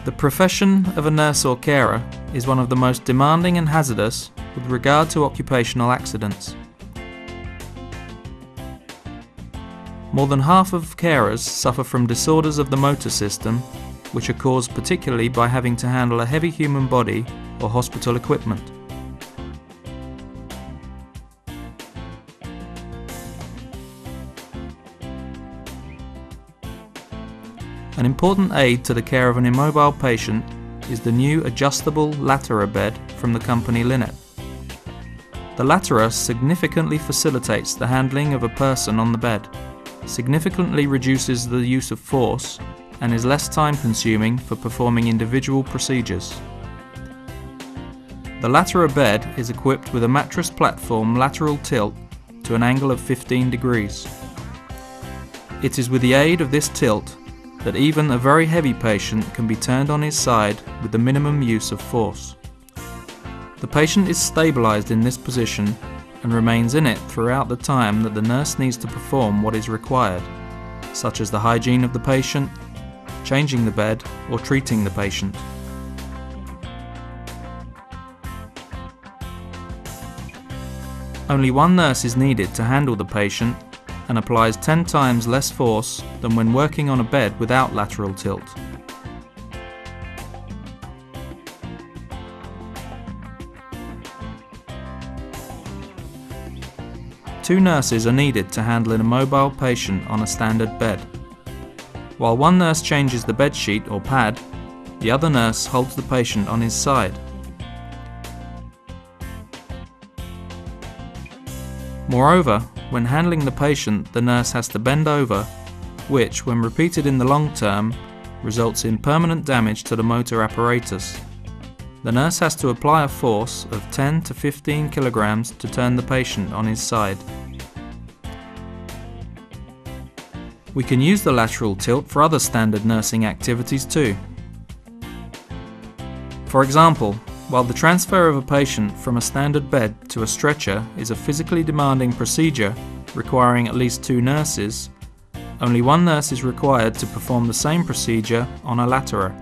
The profession of a nurse or carer is one of the most demanding and hazardous with regard to occupational accidents. More than half of carers suffer from disorders of the motor system, which are caused particularly by having to handle a heavy human body or hospital equipment. An important aid to the care of an immobile patient is the new adjustable Latera bed from the company Latera. The Latera significantly facilitates the handling of a person on the bed, significantly reduces the use of force, and is less time-consuming for performing individual procedures. The Latera bed is equipped with a mattress platform lateral tilt to an angle of 15 degrees. It is with the aid of this tilt that even a very heavy patient can be turned on his side with the minimum use of force. The patient is stabilized in this position and remains in it throughout the time that the nurse needs to perform what is required, such as the hygiene of the patient, changing the bed, or treating the patient. Only one nurse is needed to handle the patient and applies 10 times less force than when working on a bed without lateral tilt. Two nurses are needed to handle an immobile patient on a standard bed. While one nurse changes the bed sheet or pad, the other nurse holds the patient on his side. Moreover, when handling the patient, the nurse has to bend over, which, when repeated in the long term, results in permanent damage to the motor apparatus. The nurse has to apply a force of 10 to 15 kilograms to turn the patient on his side. We can use the lateral tilt for other standard nursing activities too. For example, while the transfer of a patient from a standard bed to a stretcher is a physically demanding procedure requiring at least two nurses, only one nurse is required to perform the same procedure on a Latera.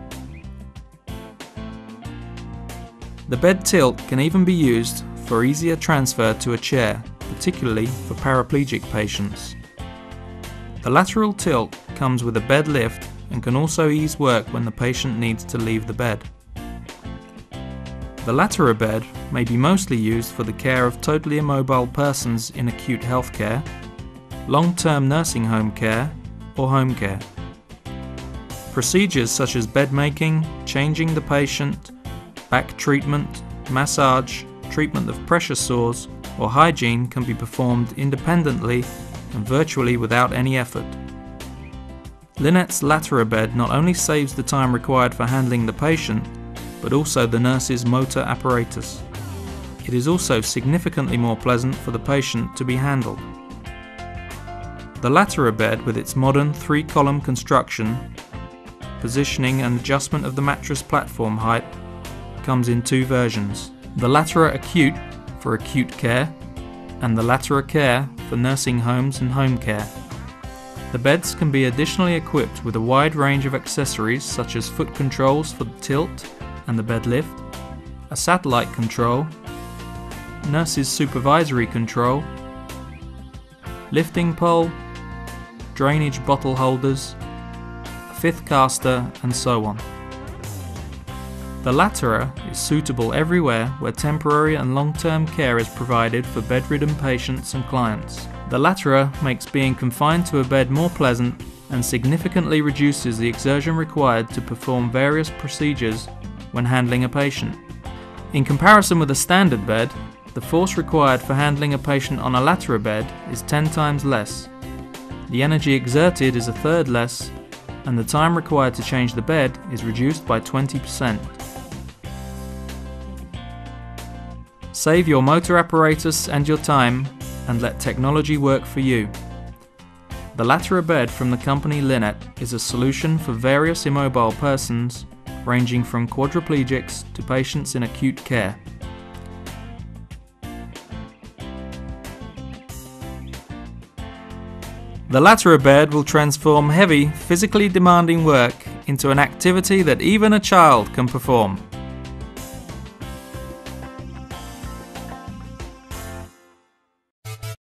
The bed tilt can even be used for easier transfer to a chair, particularly for paraplegic patients. The lateral tilt comes with a bed lift and can also ease work when the patient needs to leave the bed. The Latera bed may be mostly used for the care of totally immobile persons in acute healthcare, long-term nursing home care, or home care. Procedures such as bed making, changing the patient, back treatment, massage, treatment of pressure sores, or hygiene can be performed independently and virtually without any effort. Lynette's Latera bed not only saves the time required for handling the patient, but also the nurse's motor apparatus. It is also significantly more pleasant for the patient to be handled. The Latera bed, with its modern 3-column construction, positioning and adjustment of the mattress platform height, comes in two versions: the Latera Acute for acute care and the Latera Care for nursing homes and home care. The beds can be additionally equipped with a wide range of accessories such as foot controls for the tilt and the bed lift, a satellite control, nurse's supervisory control, lifting pole, drainage bottle holders, a fifth caster, and so on. The Latera is suitable everywhere where temporary and long-term care is provided for bedridden patients and clients. The Latera makes being confined to a bed more pleasant and significantly reduces the exertion required to perform various procedures when handling a patient. In comparison with a standard bed, the force required for handling a patient on a Latera bed is 10 times less. The energy exerted is a third less, and the time required to change the bed is reduced by 20%. Save your motor apparatus and your time, and let technology work for you. The Latera bed from the company Latera is a solution for various immobile persons, ranging from quadriplegics to patients in acute care. The Latera bed will transform heavy, physically demanding work into an activity that even a child can perform.